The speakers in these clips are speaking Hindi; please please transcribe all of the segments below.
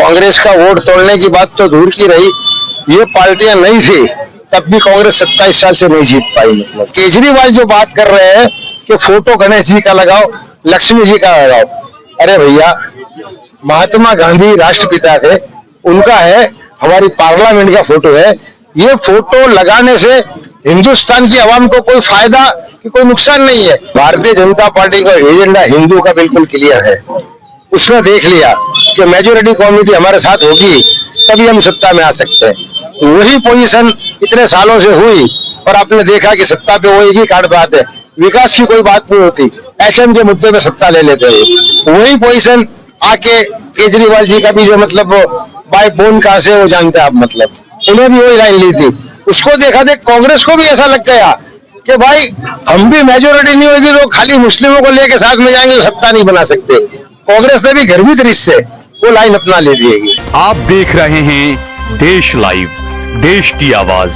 कांग्रेस का वोट तोड़ने की बात तो दूर की रही, ये पार्टियां नहीं थी तब भी कांग्रेस 27 साल से नहीं जीत पाई। मतलब केजरीवाल जो बात कर रहे हैं कि फोटो गणेश जी का लगाओ, लक्ष्मी जी का लगाओ, अरे भैया महात्मा गांधी राष्ट्रपिता थे, उनका है, हमारी पार्लियामेंट का फोटो है। ये फोटो लगाने से हिंदुस्तान की आवाम को कोई फायदा कि कोई नुकसान नहीं है। भारतीय जनता पार्टी का एजेंडा हिंदू का बिल्कुल क्लियर है। उसने देख लिया कि मेजोरिटी कम्युनिटी हमारे साथ होगी तभी हम सत्ता में आ सकते हैं। वही पोजीशन इतने सालों से हुई और आपने देखा कि सत्ता पे वो एक ही कार्ड बात है, विकास की कोई बात नहीं होती, एटम के मुद्दे पे सत्ता ले लेते हैं। वही पोजीशन आके केजरीवाल जी का भी जो मतलब बाय बोन कहां से वो जानते हैं आप, मतलब उन्हें भी वही लाइन ली थी। उसको देखा देख कांग्रेस को भी ऐसा लग गया कि भाई हम भी मेजोरिटी नहीं होगी तो खाली मुस्लिमों को लेके साथ में जाएंगे, सत्ता नहीं बना सकते। कांग्रेस ने भी गर्भित रीत से वो लाइन अपना ले दी। आप देख रहे हैं देश लाइव, देश की आवाज।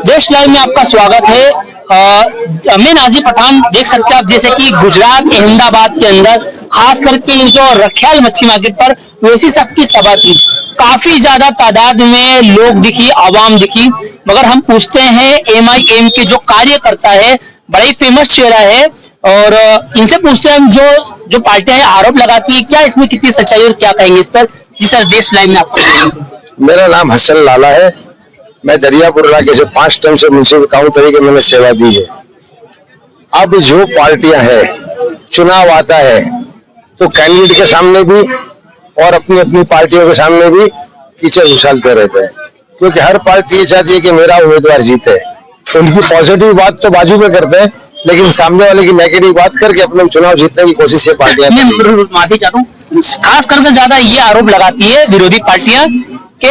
देश लाइव में आपका स्वागत है। मैं नाजी पठान, देख सकते हैं आप जैसे कि गुजरात अहमदाबाद के अंदर खास करके जो रखियाल मच्छी मार्केट पर वैसी सबकी सभा थी। काफी ज्यादा तादाद में लोग दिखी, आवाम दिखी, मगर हम पूछते हैं MIM के जो कार्यकर्ता है, बड़ा ही फेमस चेहरा है, और इनसे पूछते हैं जो पार्टियां आरोप लगाती है, क्या इसमें कितनी सच्चाई और क्या कहेंगे इस पर। जी सर, देश लाइव में आपको। मेरा नाम हसन लाला है, मैं दरियापुर इलाके से 5 टर्म से म्यूनसिपल काउंसिल तरीके मैंने सेवा दी है। अब जो पार्टियां हैं, चुनाव आता है तो कैंडिडेट के सामने भी और अपनी अपनी पार्टियों के सामने भी पीछे उछालते रहते हैं, क्योंकि हर पार्टी ये चाहती है कि मेरा उम्मीदवार जीते। उनकी पॉजिटिव बात तो बाजू में करते हैं, लेकिन सामने वाले की नेगेटिव बात करके अपने चुनाव जीतने की कोशिश ये पार्टियां। माफी चाहता हूँ, खास करके ज्यादा ये आरोप लगाती है विरोधी पार्टियां कि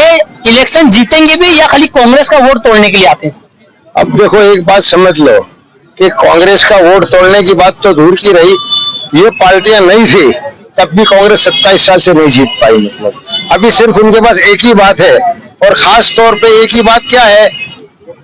इलेक्शन जीतेंगे भी या खाली कांग्रेस का वोट तोड़ने के लिए आते हैं। अब देखो एक बात समझ लो कि कांग्रेस का वोट तोड़ने की बात तो दूर की रही, ये पार्टियां नहीं थी तब भी कांग्रेस 27 साल से नहीं जीत पाई। मतलब अभी सिर्फ उनके पास एक ही बात है, और खास तौर पे एक ही बात क्या है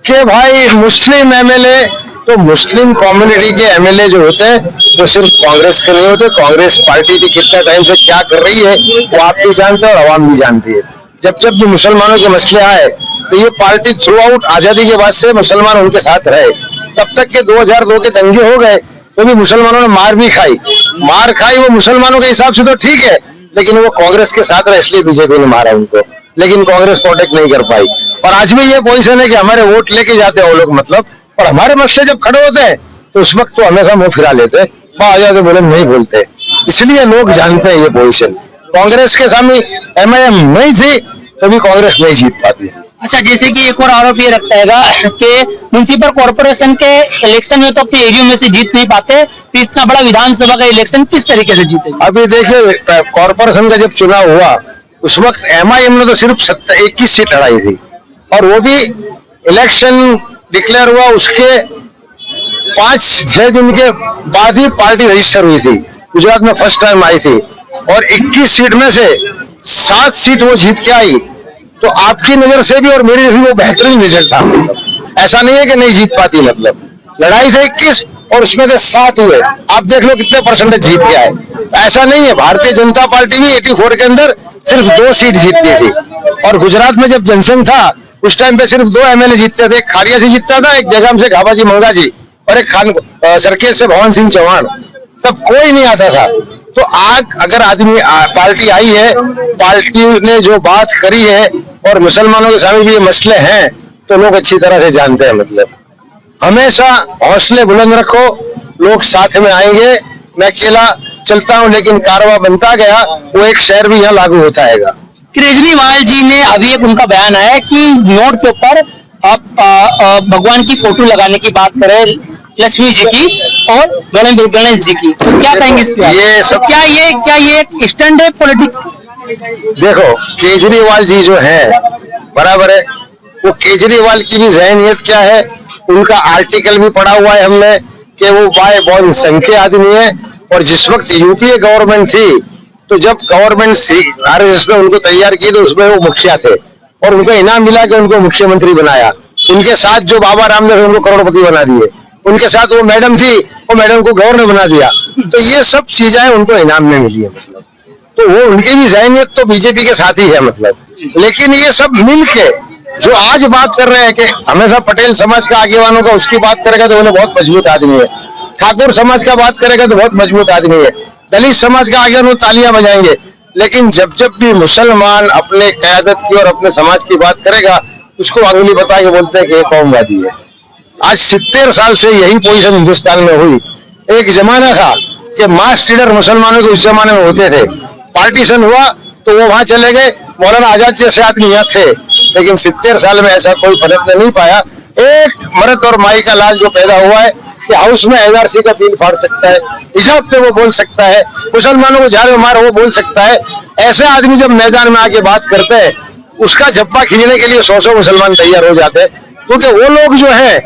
कि भाई मुस्लिम MLA, तो मुस्लिम कम्युनिटी के MLA जो होते हैं वो सिर्फ कांग्रेस के नहीं होते। कांग्रेस पार्टी भी कितना टाइम से क्या कर रही है वो आप भी जानते हैं और आवाम भी जानती है। जब भी मुसलमानों के मसले आए तो ये पार्टी थ्रू आउट आजादी के बाद से मुसलमान उनके साथ रहे। तब तक के 2002 के दंगे हो गए तो भी मुसलमानों ने मार खाई, वो मुसलमानों के हिसाब से तो ठीक है, लेकिन वो कांग्रेस के साथ रहे इसलिए बीजेपी ने मारा उनको, लेकिन कांग्रेस प्रोटेक्ट नहीं कर पाई। और आज भी ये पोजीशन है कि हमारे वोट लेके जाते हैं वो लोग, मतलब और हमारे मसले जब खड़े होते हैं तो उस वक्त तो हमेशा मुंह फिरा लेते, वहां आ जाते बोले नहीं बोलते। इसलिए लोग जानते हैं ये पोजीशन। कांग्रेस के सामने MIM नहीं थी तभी कांग्रेस नहीं जीत पाती। अच्छा, जैसे कि एक और आरोप ये रखता है कि म्युनिसिपल कॉर्पोरेशन के इलेक्शन में तो अपने एरिया में से जीत नहीं पाते, तो इतना बड़ा विधानसभा का इलेक्शन किस तरीके से जीते। अभी देखिए कॉर्पोरेशन का जब चुनाव हुआ उस वक्त MIM ने तो सिर्फ 21 सीट लड़ाई थी, और वो भी इलेक्शन डिक्लेयर हुआ उसके 5-6 दिन के बाद ही पार्टी रजिस्टर हुई थी। गुजरात में फर्स्ट टाइम आई थी और 21 सीट में से 7 सीट वो जीत के आई। तो आपकी नजर से भी और मेरी नजर वो बेहतरीन रिजल्ट था। ऐसा नहीं है कि नहीं जीत पाती, मतलब लड़ाई से 21 और उसमें से 7 हुए। आप देख लो कितने परसेंटेज जीत के आए। ऐसा नहीं है, भारतीय जनता पार्टी भी 84 के अंदर सिर्फ 2 सीट जीतती थी, और गुजरात में जब जनसंघ था उस टाइम पे सिर्फ 2 MLA जीतते थे। एक खारिया से जीतता था, एक जगह से घाबाजी मंगा जी, और एक सरकेज से भवन सिंह चौहान। तब कोई नहीं आता था। तो आज अगर आदमी पार्टी आई है, पार्टी ने जो बात करी है और मुसलमानों के सामने भी ये मसले हैं तो लोग अच्छी तरह से जानते हैं। मतलब हमेशा हौसले बुलंद रखो, लोग साथ में आएंगे। मैं अकेला चलता हूं लेकिन कारवा बनता गया, वो एक शहर भी यहाँ लागू होता है। केजरीवाल जी ने अभी एक उनका बयान आया कि नोट के ऊपर आप भगवान की फोटो लगाने की बात करें, लक्ष्मी जी की और गणेश जी की, तो क्या कहेंगे इस पे? ये सब क्या ये स्टैंड है पॉलिटिक्स? देखो केजरीवाल जी जो है बराबर है, वो केजरीवाल की भी जहनियत क्या है, उनका आर्टिकल भी पढ़ा हुआ है हमने कि वो बाय बॉर्न संघ के आदमी है। और जिस वक्त UPA गवर्नमेंट थी तो जब गवर्नमेंट RSS ने उनको तैयार की तो उसमें वो मुखिया थे और उनको इनाम मिला कि उनको मुख्यमंत्री बनाया। उनके साथ जो बाबा रामदेव उनको करोड़पति बना दिए, उनके साथ वो मैडम थी, वो मैडम को गवर्नर बना दिया। तो ये सब चीजें उनको इनाम में मिली है। मतलब तो वो उनकी भी ज़हनियत तो बीजेपी के साथ ही है मतलब। लेकिन ये सब मिल के जो आज बात कर रहे हैं कि हमेशा पटेल समाज का आगेवानों का उसकी बात करेगा तो बोले बहुत मजबूत आदमी है, ठाकुर समाज का बात करेगा तो बहुत मजबूत आदमी है, दलित समाज का आगे तालियां बजाएंगे। लेकिन जब जब भी मुसलमान अपने क़यादत की और अपने समाज की बात करेगा उसको अंगुली बता के बोलते हैं कि ये कौमवादी है। आज 70 साल से यही पोजीशन हिंदुस्तान में हुई। एक जमाना था कि मास लीडर मुसलमानों के उस जमाने में होते थे, पार्टीशन हुआ तो वो वहां चले गए, मौलाना आजाद जैसे आदमी यहाँ थे। लेकिन 70 साल में ऐसा कोई फर्क नहीं पाया। एक मर्द और माई का लाल जो पैदा हुआ है कि हाउस में एनआरसी का बिल फाड़ सकता है, हिजाब पे वो बोल सकता है, मुसलमानों को झाड़ू मार वो बोल सकता है। ऐसे आदमी जब मैदान में आके बात करते हैं उसका झप्पा खींचने के लिए 100 मुसलमान तैयार हो जाते हैं। क्योंकि वो लोग जो है,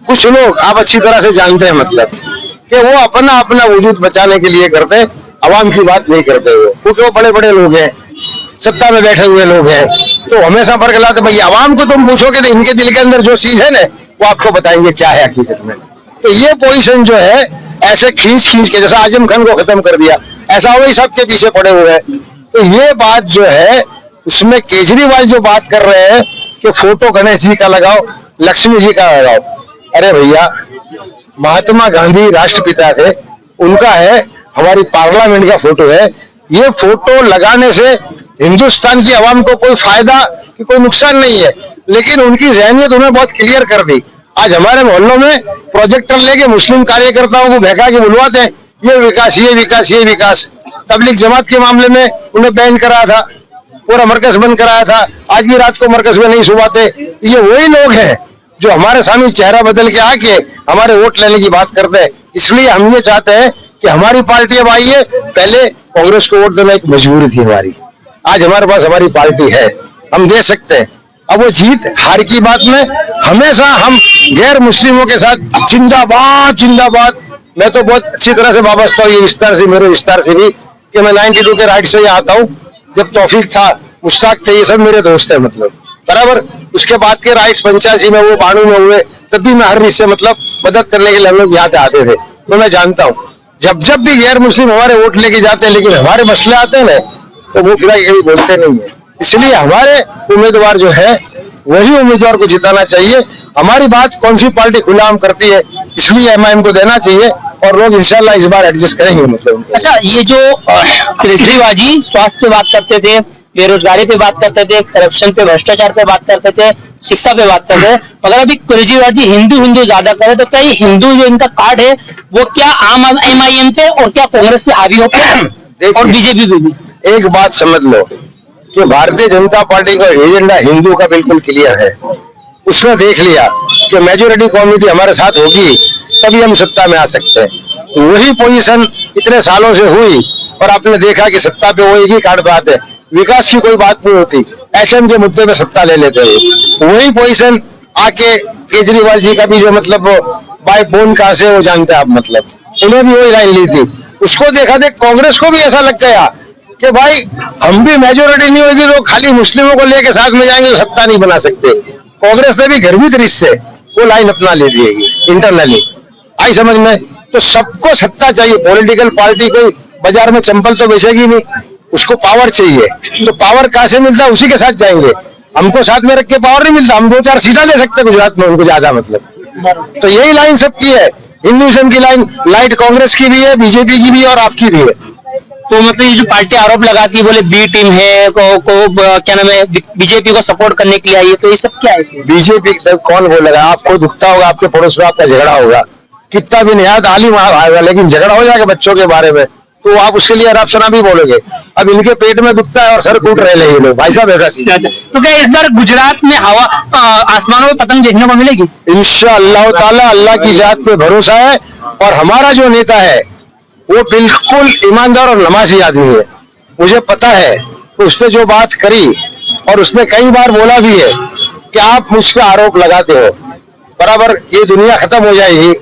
कुछ लोग आप अच्छी तरह से जानते हैं मतलब कि वो अपना वजूद बचाने के लिए करते हैं, अवाम की बात नहीं करते हुए। क्योंकि वो बड़े बड़े लोग हैं, सत्ता में बैठे हुए लोग हैं, तो हमेशा फर्क लाते भाई अवाम को तुम पूछोगे तो इनके दिल के अंदर जो चीज है ना वो आपको बताएंगे क्या है हकीकत में। तो ये पोजीशन जो है ऐसे खींच के जैसा आजम खान को खत्म कर दिया, ऐसा वही सबके पीछे पड़े हुए हैं। तो ये बात जो है उसमें केजरीवाल जो बात कर रहे हैं कि फोटो गणेश जी का लगाओ, लक्ष्मी जी का लगाओ, अरे भैया महात्मा गांधी राष्ट्रपिता थे, उनका है, हमारी पार्लियामेंट का फोटो है। ये फोटो लगाने से हिंदुस्तान की आवाम को कोई फायदा कि कोई नुकसान नहीं है, लेकिन उनकी ज़हनियत उन्हें बहुत क्लियर कर दी। आज हमारे मोहल्लों में प्रोजेक्टर लेके मुस्लिम कार्यकर्ताओं को बहका के बुलवाते हैं, ये विकास ये विकास ये विकास। तबलीग जमात के मामले में उन्हें बैन कराया था, पूरा मरकज बंद कराया था, आज भी रात को मरकज में नहीं सुबाते। ये वही लोग हैं जो हमारे सामने चेहरा बदल के आके हमारे वोट लेने की बात करते हैं। इसलिए हम ये चाहते हैं कि हमारी पार्टी अब आई है, पहले कांग्रेस को वोट देना एक मजबूरी थी हमारी, आज हमारे पास हमारी पार्टी है, हम दे सकते हैं। अब वो जीत हार की बात में हमेशा हम गैर मुस्लिमों के साथ जिंदाबाद जिंदाबाद। मैं तो बहुत अच्छी तरह से वाबस्ता हूँ ये विस्तार से, मेरे विस्तार से भी, कि मैं 92 के राइट से यहाँ आता हूँ। जब तौफीक था, मुश्ताक थे, ये सब मेरे दोस्त है मतलब बराबर। उसके बाद के राइट्स 85 में वो 92 में हुए, तब भी मैं हर रिश्ते मतलब मदद करने के लिए हम लोग यहाँ से आते थे। तो मैं जानता हूँ जब जब भी गैर मुस्लिम हमारे वोट लेके जाते हैं, लेकिन हमारे मसले आते हैं ना तो वो फिर कहीं बोलते नहीं है। इसलिए हमारे उम्मीदवार जो है वही उम्मीदवार को जिताना चाहिए। हमारी बात कौन सी पार्टी खुलाम करती है, इसलिए एमआईएम को देना चाहिए और लोग इंशाल्लाह इस बार एडजस्ट करेंगे मतलब। अच्छा, ये जो केजरीवाल जी स्वास्थ्य पे बात करते थे, बेरोजगारी पे बात करते थे, करप्शन पे, भ्रष्टाचार पे बात करते थे, शिक्षा पे बात करते थे, मगर अभी केजरीवाल जी हिंदू ज्यादा करे, तो क्या ये हिंदू जो इनका कार्ड है वो क्या आम एमआईएम पे और क्या कांग्रेस पे हावी होते हैं और बीजेपी पे भी? एक बात समझ लो कि भारतीय जनता पार्टी का एजेंडा हिंदू का बिल्कुल क्लियर है। उसने देख लिया कि मेजोरिटी कम्युनिटी हमारे साथ होगी तभी हम सत्ता में आ सकते हैं। वही पोजीशन इतने सालों से हुई और आपने देखा कि सत्ता पे वो एक ही कार्ड पे आते हैं, विकास की कोई बात नहीं होती, एटम के मुद्दे पे सत्ता ले लेते हैं। वही पोजीशन आके केजरीवाल जी का भी जो मतलब बाय बोन कहां से वो जानते हैं आप मतलब, उन्हें भी वही लाइन ली थी। उसको देखा देख कांग्रेस को भी ऐसा लग गया कि भाई हम भी मेजोरिटी नहीं होगी तो खाली मुस्लिमों को लेके साथ में जाएंगे तो सत्ता नहीं बना सकते। कांग्रेस ने भी घर भी तरीके से वो लाइन अपना ले दिएगी इंटरनली, आई समझ में। तो सबको सत्ता चाहिए, पॉलिटिकल पार्टी कोई बाजार में चंपल तो बेचेगी नहीं, उसको पावर चाहिए। तो पावर कहां से मिलता है, उसी के साथ जाएंगे। हमको साथ में रख के पावर नहीं मिलता, हम 2-4 सीटें ले सकते गुजरात में उनको ज्यादा मतलब। तो यही लाइन सबकी है, हिंदुइज्म की लाइन लाइट कांग्रेस की भी है, बीजेपी की भी है और आपकी भी है। तो मतलब ये जो पार्टी आरोप लगाती है, बोले बी टीम है क्या नाम है, बीजेपी को सपोर्ट करने के लिए आई है, तो ये सब क्या है? बीजेपी कौन बोलेगा? आपको दुखता होगा, आपके पड़ोस में आपका झगड़ा होगा, कितना भी निहायत आलिम आएगा, लेकिन झगड़ा हो जाएगा बच्चों के बारे में तो आप उसके लिए अरब शना भी बोलोगे। अब इनके पेट में दुखता है और सर कूट रहे हैं ये लोग, भाई साहब ऐसा। तो क्या इस बार गुजरात में हवा आसमानों में पतंग देखने को मिलेगी? इंशाअल्लाह ताला, अल्लाह की जात पे भरोसा है। और हमारा जो नेता है वो बिल्कुल ईमानदार और नमाजी आदमी है, मुझे पता है। उसने जो बात करी और उसने कई बार बोला भी है कि आप मुझ पर आरोप लगाते हो, बराबर ये दुनिया खत्म हो जाएगी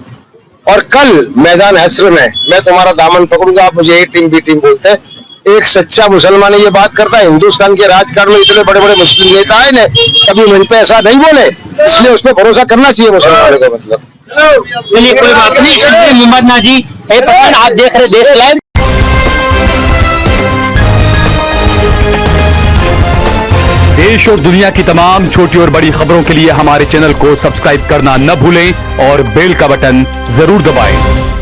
और कल मैदान हश्र में मैं तुम्हारा दामन पकड़ूंगा। आप मुझे ए टीम बी टीम बोलते हैं। एक सच्चा मुसलमान ये बात करता है। हिंदुस्तान के राजकारण में इतने बड़े बड़े मुस्लिम नेता है ने कभी मुझ पे ऐसा नहीं बोले, इसलिए उस पर भरोसा करना चाहिए मुसलमानों का मतलब। चलिए कोई बात नहीं। मोहम्मद नाजी, आप देख रहे देश लाइव। देश और दुनिया की तमाम छोटी और बड़ी खबरों के लिए हमारे चैनल को सब्सक्राइब करना न भूलें और बेल का बटन जरूर दबाएं।